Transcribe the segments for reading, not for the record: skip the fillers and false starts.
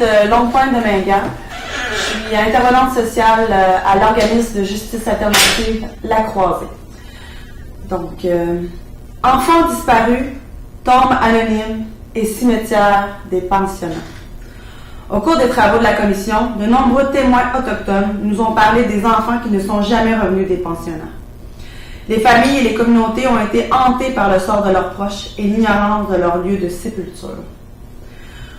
de Longue-Pointe-de-Mingan. Je suis intervenante sociale à l'organisme de justice alternative La Croisée. Donc, enfants disparus, tombes anonymes et cimetières des pensionnats. Au cours des travaux de la commission, de nombreux témoins autochtones nous ont parlé des enfants qui ne sont jamais revenus des pensionnats. Les familles et les communautés ont été hantées par le sort de leurs proches et l'ignorance de leur lieu de sépulture.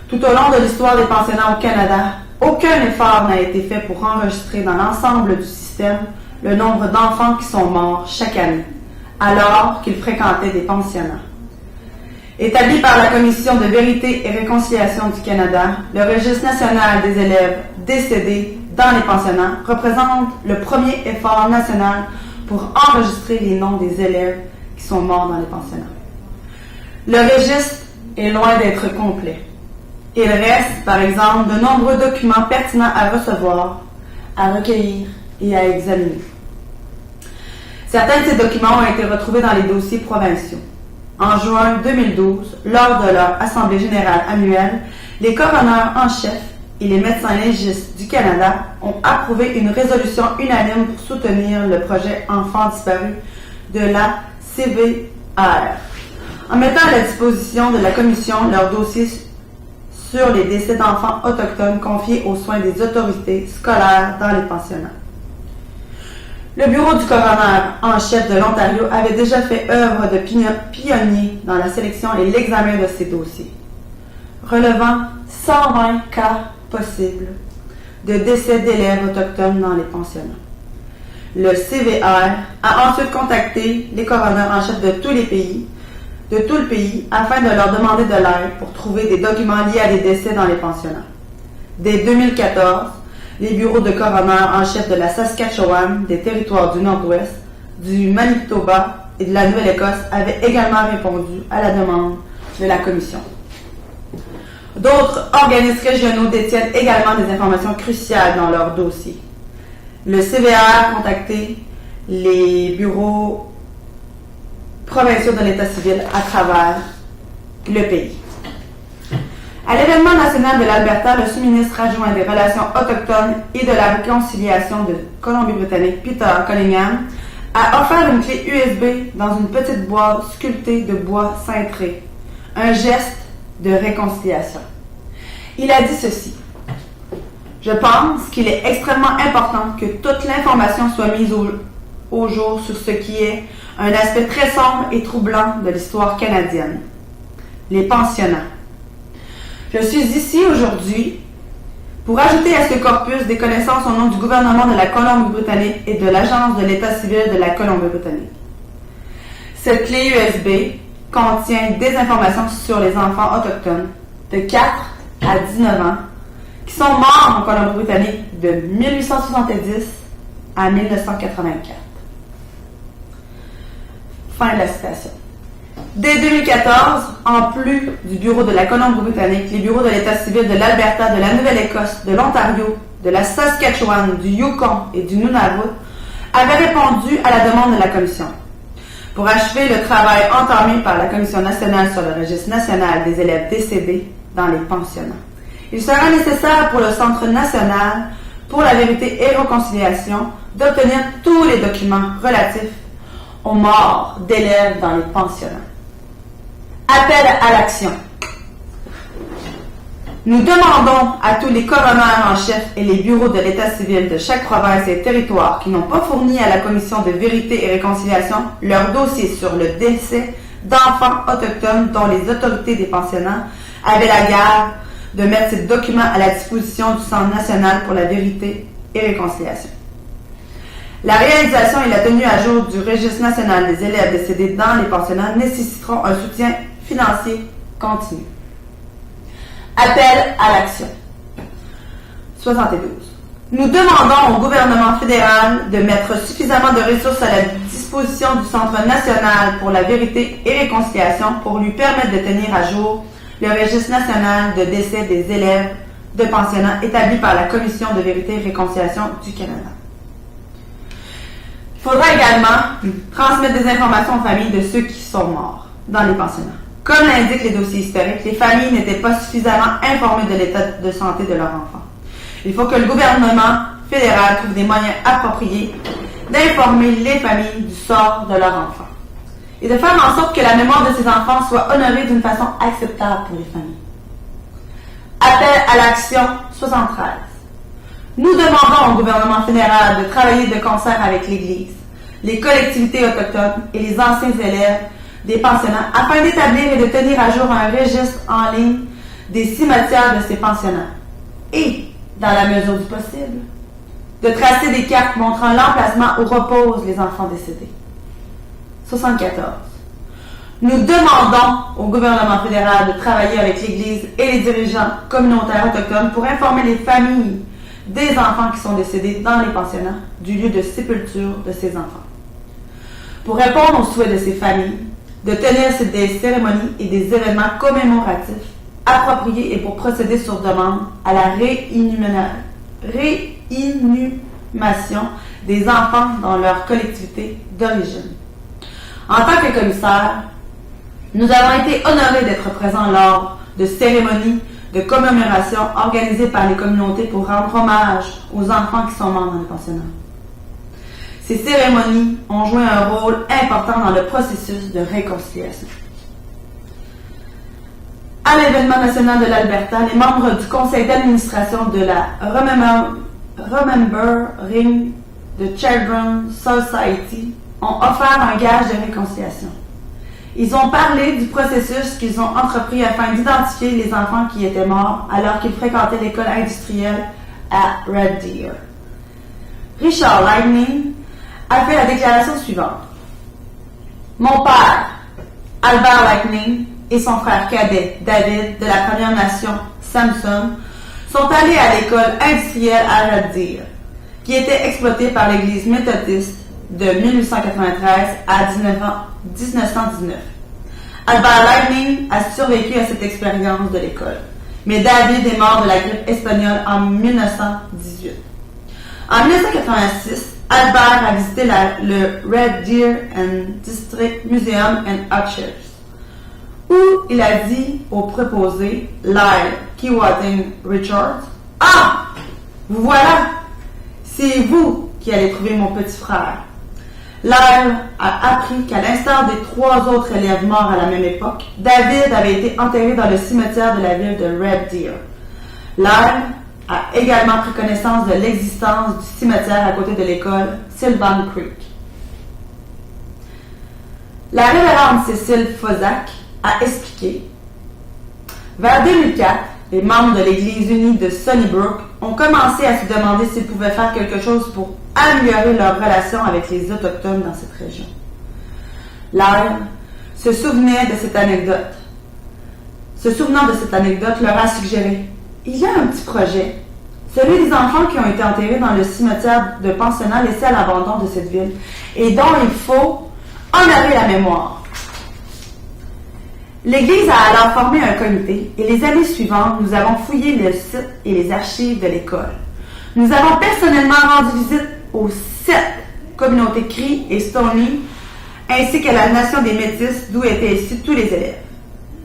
Tout au long de l'histoire des pensionnats au Canada, aucun effort n'a été fait pour enregistrer dans l'ensemble du système le nombre d'enfants qui sont morts chaque année, alors qu'ils fréquentaient des pensionnats. Établi par la Commission de vérité et réconciliation du Canada, le registre national des élèves décédés dans les pensionnats représente le premier effort national pour enregistrer les noms des élèves qui sont morts dans les pensionnats. Le registre est loin d'être complet. Il reste, par exemple, de nombreux documents pertinents à recevoir, à recueillir et à examiner. Certains de ces documents ont été retrouvés dans les dossiers provinciaux. En juin 2012, lors de leur Assemblée générale annuelle, les coroners en chef et les médecins légistes du Canada ont approuvé une résolution unanime pour soutenir le projet Enfants disparus de la CVR, en mettant à la disposition de la Commission leur dossier sur les décès d'enfants autochtones confiés aux soins des autorités scolaires dans les pensionnats. Le bureau du coroner en chef de l'Ontario avait déjà fait œuvre de pionnier dans la sélection et l'examen de ces dossiers, relevant 120 cas possibles de décès d'élèves autochtones dans les pensionnats. Le CVR a ensuite contacté les coroners en chef de tout le pays, afin de leur demander de l'aide pour trouver des documents liés à des décès dans les pensionnats. Dès 2014, les bureaux de coroner en chef de la Saskatchewan, des territoires du Nord-Ouest, du Manitoba et de la Nouvelle-Écosse avaient également répondu à la demande de la Commission. D'autres organismes régionaux détiennent également des informations cruciales dans leurs dossiers. Le CVR a contacté les bureaux provinciaux de l'État civil à travers le pays. À l'événement national de l'Alberta, le sous-ministre adjoint des Relations autochtones et de la réconciliation de Colombie-Britannique, Peter Collingham, a offert une clé USB dans une petite boîte sculptée de bois cintré, un geste de réconciliation. Il a dit ceci: « Je pense qu'il est extrêmement important que toute l'information soit mise au jour sur ce qui est un aspect très sombre et troublant de l'histoire canadienne, les pensionnats. Je suis ici aujourd'hui pour ajouter à ce corpus des connaissances au nom du gouvernement de la Colombie-Britannique et de l'Agence de l'État civil de la Colombie-Britannique. Cette clé USB contient des informations sur les enfants autochtones de 4 à 19 ans qui sont morts en Colombie-Britannique de 1870 à 1984. Fin de la citation. Dès 2014, en plus du bureau de la Colombie-Britannique, les bureaux de l'État civil de l'Alberta, de la Nouvelle-Écosse, de l'Ontario, de la Saskatchewan, du Yukon et du Nunavut avaient répondu à la demande de la Commission. Pour achever le travail entamé par la Commission nationale sur le registre national des élèves décédés dans les pensionnats, il sera nécessaire pour le Centre national pour la vérité et réconciliation d'obtenir tous les documents relatifs aux morts d'élèves dans les pensionnats. Appel à l'action. Nous demandons à tous les coroners en chef et les bureaux de l'État civil de chaque province et territoire qui n'ont pas fourni à la Commission de vérité et réconciliation leur dossier sur le décès d'enfants autochtones dont les autorités des pensionnats avaient la garde de mettre ces documents à la disposition du Centre national pour la vérité et réconciliation. La réalisation et la tenue à jour du registre national des élèves décédés dans les pensionnats nécessiteront un soutien financier continu. Appel à l'action. 72. Nous demandons au gouvernement fédéral de mettre suffisamment de ressources à la disposition du Centre national pour la vérité et réconciliation pour lui permettre de tenir à jour le registre national de décès des élèves de pensionnats établi par la Commission de vérité et réconciliation du Canada. Il faudra également transmettre des informations aux familles de ceux qui sont morts dans les pensionnats. Comme l'indiquent les dossiers historiques, les familles n'étaient pas suffisamment informées de l'état de santé de leurs enfants. Il faut que le gouvernement fédéral trouve des moyens appropriés d'informer les familles du sort de leurs enfants et de faire en sorte que la mémoire de ces enfants soit honorée d'une façon acceptable pour les familles. Appel à l'action 73. Nous demandons au gouvernement fédéral de travailler de concert avec l'Église, les collectivités autochtones et les anciens élèves des pensionnats afin d'établir et de tenir à jour un registre en ligne des cimetières de ces pensionnats et, dans la mesure du possible, de tracer des cartes montrant l'emplacement où reposent les enfants décédés. 74. Nous demandons au gouvernement fédéral de travailler avec l'Église et les dirigeants communautaires autochtones pour informer les familles des enfants qui sont décédés dans les pensionnats du lieu de sépulture de ces enfants. Pour répondre aux souhaits de ces familles, de tenir des cérémonies et des événements commémoratifs appropriés et pour procéder sur demande à la réinhumation des enfants dans leur collectivité d'origine. En tant que commissaire, nous avons été honorés d'être présents lors de cérémonies de commémoration organisées par les communautés pour rendre hommage aux enfants qui sont morts dans les pensionnats. Ces cérémonies ont joué un rôle important dans le processus de réconciliation. À l'événement national de l'Alberta, les membres du conseil d'administration de la Remembering the Children Society ont offert un gage de réconciliation. Ils ont parlé du processus qu'ils ont entrepris afin d'identifier les enfants qui étaient morts alors qu'ils fréquentaient l'école industrielle à Red Deer. Richard Lightning a fait la déclaration suivante. Mon père, Albert Lightning, et son frère cadet, David, de la Première Nation, Samson, sont allés à l'école industrielle à Red Deer, qui était exploitée par l'Église méthodiste de 1893 à 1919. Albert Lightning a survécu à cette expérience de l'école, mais David est mort de la grippe espagnole en 1918. En 1986, Albert a visité le Red Deer and District Museum and Archives, où il a dit au préposé, Lyle Keewatin Richards, « Ah! Vous voilà! C'est vous qui allez trouver mon petit frère. » Lyle a appris qu'à l'instar des 3 autres élèves morts à la même époque, David avait été enterré dans le cimetière de la ville de Red Deer. Lyle a également pris connaissance de l'existence du cimetière à côté de l'école Sylvan Creek. La révérende Cécile Fosac a expliqué « Vers 2004, les membres de l'Église unie de Sunnybrook ont commencé à se demander s'ils pouvaient faire quelque chose pour améliorer leurs relations avec les Autochtones dans cette région. Lyle se souvenant de cette anecdote, leur a suggéré « Il y a un petit projet, celui des enfants qui ont été enterrés dans le cimetière de pensionnat laissé à l'abandon de cette ville et dont il faut honorer la mémoire. » L'Église a alors formé un comité et les années suivantes, nous avons fouillé le site et les archives de l'école. Nous avons personnellement rendu visite aux 7 communautés Cree et Stoney, ainsi qu'à la nation des Métis d'où étaient issus tous les élèves.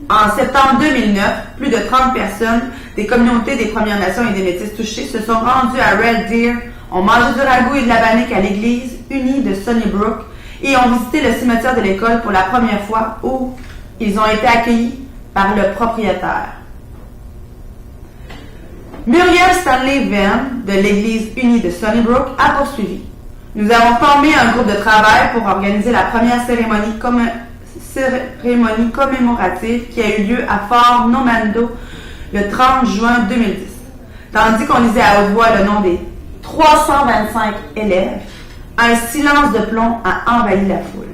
En septembre 2009, plus de 30 personnes des communautés des Premières Nations et des Métis touchées se sont rendues à Red Deer, ont mangé du ragoût et de la bannique à l'église unie de Sunnybrook et ont visité le cimetière de l'école pour la première fois où ils ont été accueillis par le propriétaire. Muriel Stanley Venn de l'Église unie de Sunnybrook a poursuivi. Nous avons formé un groupe de travail pour organiser la première cérémonie commémorative qui a eu lieu à Fort Nomando le 30 juin 2010. Tandis qu'on lisait à haute voix le nom des 325 élèves, un silence de plomb a envahi la foule.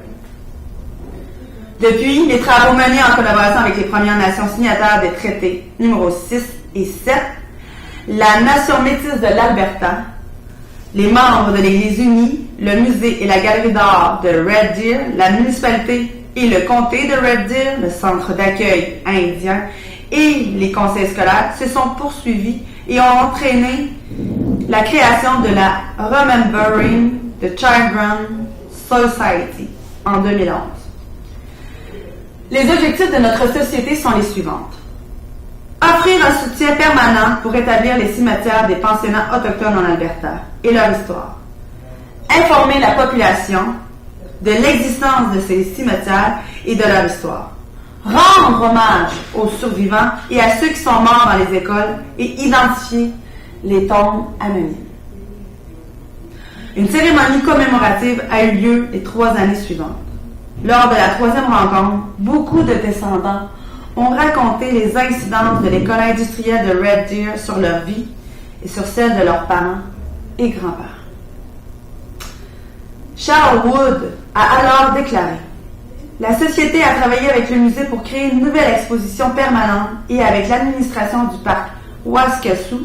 Depuis, les travaux menés en collaboration avec les Premières Nations signataires des traités numéros 6 et 7, la Nation métisse de l'Alberta, les membres de l'Église unie, le musée et la galerie d'art de Red Deer, la municipalité et le comté de Red Deer, le centre d'accueil indien et les conseils scolaires se sont poursuivis et ont entraîné la création de la Remembering the Children Society en 2011. Les objectifs de notre société sont les suivantes. Offrir un soutien permanent pour établir les cimetières des pensionnats autochtones en Alberta et leur histoire. Informer la population de l'existence de ces cimetières et de leur histoire. Rendre hommage aux survivants et à ceux qui sont morts dans les écoles et identifier les tombes anonymes. Une cérémonie commémorative a eu lieu les 3 années suivantes. Lors de la 3e rencontre, beaucoup de descendants ont raconté les incidences de l'école industrielle de Red Deer sur leur vie et sur celle de leurs parents et grands-parents. Charles Wood a alors déclaré « La Société a travaillé avec le musée pour créer une nouvelle exposition permanente et avec l'administration du parc Waskassu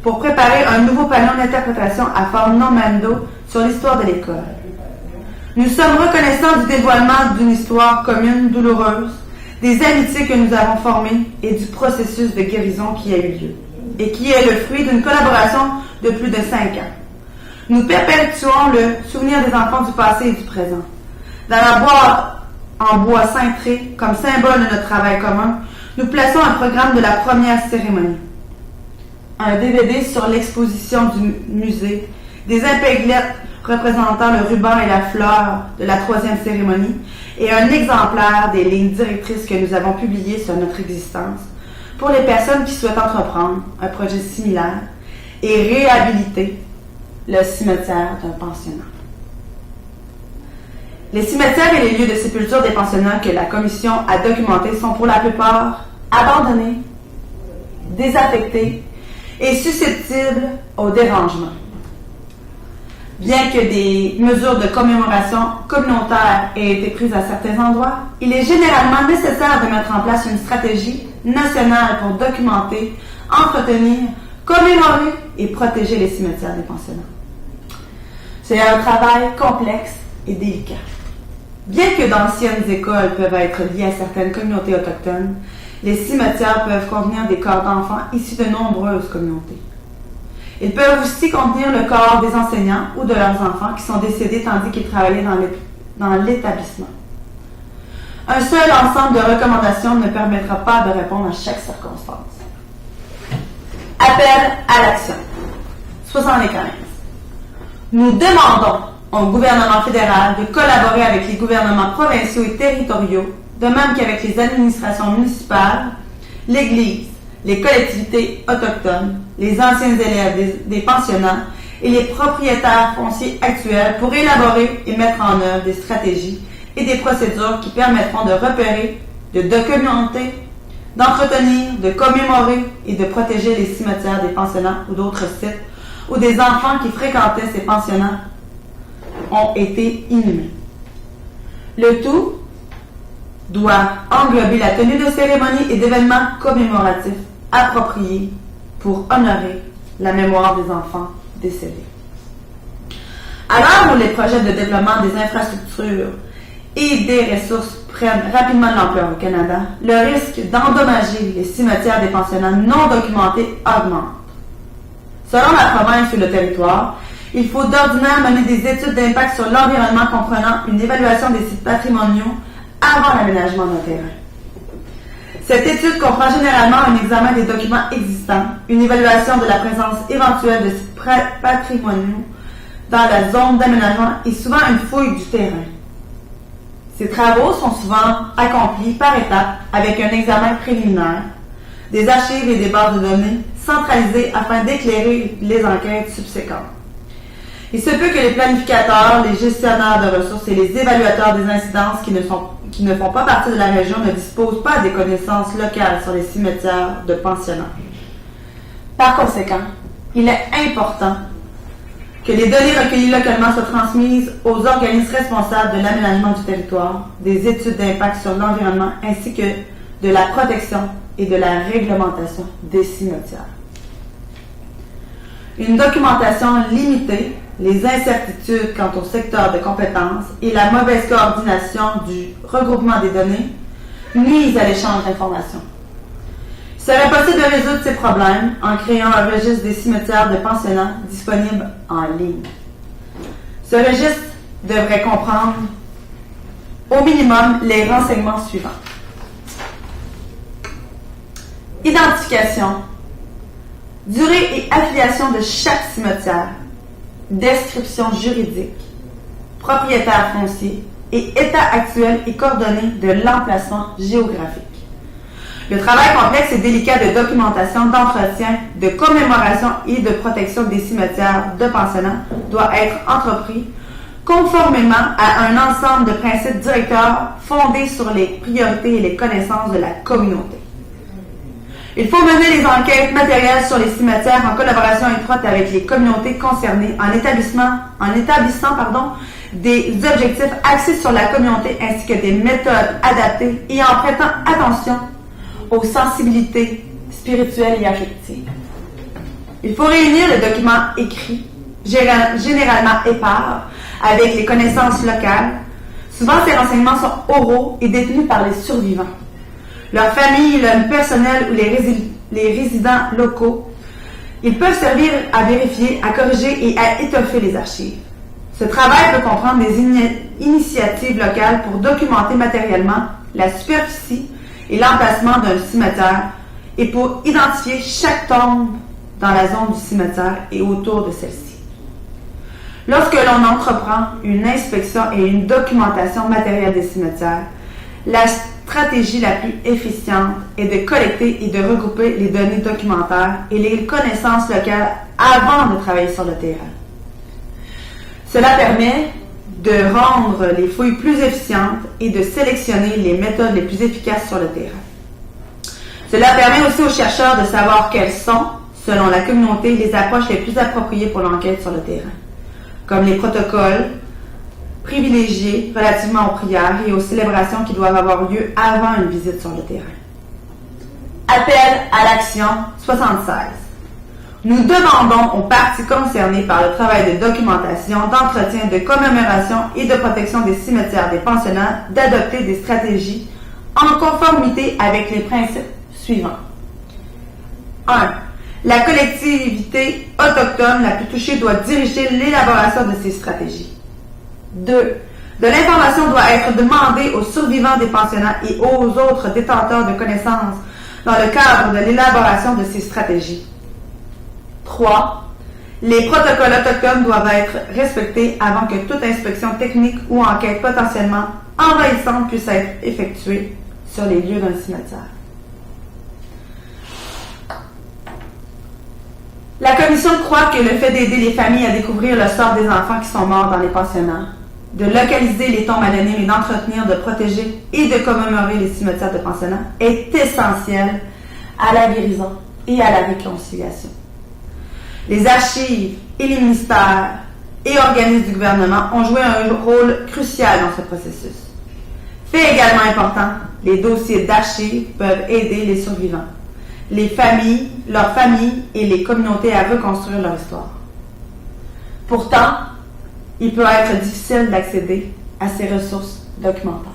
pour préparer un nouveau panneau d'interprétation à Fort Normando sur l'histoire de l'école. Nous sommes reconnaissants du dévoilement d'une histoire commune douloureuse, des amitiés que nous avons formées et du processus de guérison qui a eu lieu, et qui est le fruit d'une collaboration de plus de 5 ans. Nous perpétuons le souvenir des enfants du passé et du présent. Dans la boîte en bois cintré, comme symbole de notre travail commun, nous plaçons un programme de la première cérémonie. Un DVD sur l'exposition du musée, des impéglettes représentant le ruban et la fleur de la 3e cérémonie, et un exemplaire des lignes directrices que nous avons publiées sur notre existence pour les personnes qui souhaitent entreprendre un projet similaire et réhabiliter le cimetière d'un pensionnat. Les cimetières et les lieux de sépulture des pensionnats que la Commission a documentés sont pour la plupart abandonnés, désaffectés et susceptibles au dérangement. Bien que des mesures de commémoration communautaire aient été prises à certains endroits, il est généralement nécessaire de mettre en place une stratégie nationale pour documenter, entretenir, commémorer et protéger les cimetières des pensionnats. C'est un travail complexe et délicat. Bien que d'anciennes écoles peuvent être liées à certaines communautés autochtones, les cimetières peuvent contenir des corps d'enfants issus de nombreuses communautés. Ils peuvent aussi contenir le corps des enseignants ou de leurs enfants qui sont décédés tandis qu'ils travaillaient dans l'établissement. Un seul ensemble de recommandations ne permettra pas de répondre à chaque circonstance. Appel à l'action. 75. Nous demandons au gouvernement fédéral de collaborer avec les gouvernements provinciaux et territoriaux, de même qu'avec les administrations municipales, l'Église, les collectivités autochtones, les anciens élèves des pensionnats et les propriétaires fonciers actuels pour élaborer et mettre en œuvre des stratégies et des procédures qui permettront de repérer, de documenter, d'entretenir, de commémorer et de protéger les cimetières des pensionnats ou d'autres sites où des enfants qui fréquentaient ces pensionnats ont été inhumés. Le tout doit englober la tenue de cérémonies et d'événements commémoratifs appropriés pour honorer la mémoire des enfants décédés. À l'heure où les projets de développement des infrastructures et des ressources prennent rapidement de l'ampleur au Canada, le risque d'endommager les cimetières des pensionnats non documentés augmente. Selon la province ou le territoire, il faut d'ordinaire mener des études d'impact sur l'environnement comprenant une évaluation des sites patrimoniaux avant l'aménagement d'un terrain. Cette étude comprend généralement un examen des documents existants, une évaluation de la présence éventuelle de sites patrimoniaux dans la zone d'aménagement et souvent une fouille du terrain. Ces travaux sont souvent accomplis par étapes avec un examen préliminaire, des archives et des bases de données centralisées afin d'éclairer les enquêtes subséquentes. Il se peut que les planificateurs, les gestionnaires de ressources et les évaluateurs des incidences qui ne font pas partie de la région ne disposent pas des connaissances locales sur les cimetières de pensionnats. Par conséquent, il est important que les données recueillies localement soient transmises aux organismes responsables de l'aménagement du territoire, des études d'impact sur l'environnement ainsi que de la protection et de la réglementation des cimetières. Une documentation limitée, les incertitudes quant au secteur de compétences et la mauvaise coordination du regroupement des données nuisent à l'échange d'informations. Il serait possible de résoudre ces problèmes en créant un registre des cimetières de pensionnats disponible en ligne. Ce registre devrait comprendre au minimum les renseignements suivants. Identification. Durée et affiliation de chaque cimetière. Description juridique. Propriétaire foncier. Et état actuel et coordonnées de l'emplacement géographique. Le travail complexe et délicat de documentation, d'entretien, de commémoration et de protection des cimetières de pensionnats doit être entrepris conformément à un ensemble de principes directeurs fondés sur les priorités et les connaissances de la communauté. Il faut mener les enquêtes matérielles sur les cimetières en collaboration étroite avec les communautés concernées en établissant des objectifs axés sur la communauté ainsi que des méthodes adaptées et en prêtant attention aux sensibilités spirituelles et affectives. Il faut réunir le document écrit, généralement épars, avec les connaissances locales. Souvent, ces renseignements sont oraux et détenus par les survivants. Leur famille, le personnel ou les résidents locaux, ils peuvent servir à vérifier, à corriger et à étoffer les archives. Ce travail peut comprendre des initiatives locales pour documenter matériellement la superficie et l'emplacement d'un cimetière et pour identifier chaque tombe dans la zone du cimetière et autour de celle-ci. Lorsque l'on entreprend une inspection et une documentation matérielle des cimetières, la stratégie la plus efficiente est de collecter et de regrouper les données documentaires et les connaissances locales avant de travailler sur le terrain. Cela permet de rendre les fouilles plus efficientes et de sélectionner les méthodes les plus efficaces sur le terrain. Cela permet aussi aux chercheurs de savoir quelles sont, selon la communauté, les approches les plus appropriées pour l'enquête sur le terrain, comme les protocoles privilégiés relativement aux prières et aux célébrations qui doivent avoir lieu avant une visite sur le terrain. Appel à l'action 76. Nous demandons aux parties concernées par le travail de documentation, d'entretien, de commémoration et de protection des cimetières des pensionnats d'adopter des stratégies en conformité avec les principes suivants. 1. La collectivité autochtone la plus touchée doit diriger l'élaboration de ces stratégies. 2. De l'information doit être demandée aux survivants des pensionnats et aux autres détenteurs de connaissances dans le cadre de l'élaboration de ces stratégies. 3. Les protocoles autochtones doivent être respectés avant que toute inspection technique ou enquête potentiellement envahissante puisse être effectuée sur les lieux d'un cimetière. La Commission croit que le fait d'aider les familles à découvrir le sort des enfants qui sont morts dans les pensionnats, de localiser les tombes anonymes et d'entretenir, de protéger et de commémorer les cimetières de pensionnats est essentiel à la guérison et à la réconciliation. Les archives et les ministères et organismes du gouvernement ont joué un rôle crucial dans ce processus. Fait également important, les dossiers d'archives peuvent aider les survivants, les familles, leurs familles et les communautés à reconstruire leur histoire. Pourtant, il peut être difficile d'accéder à ces ressources documentaires.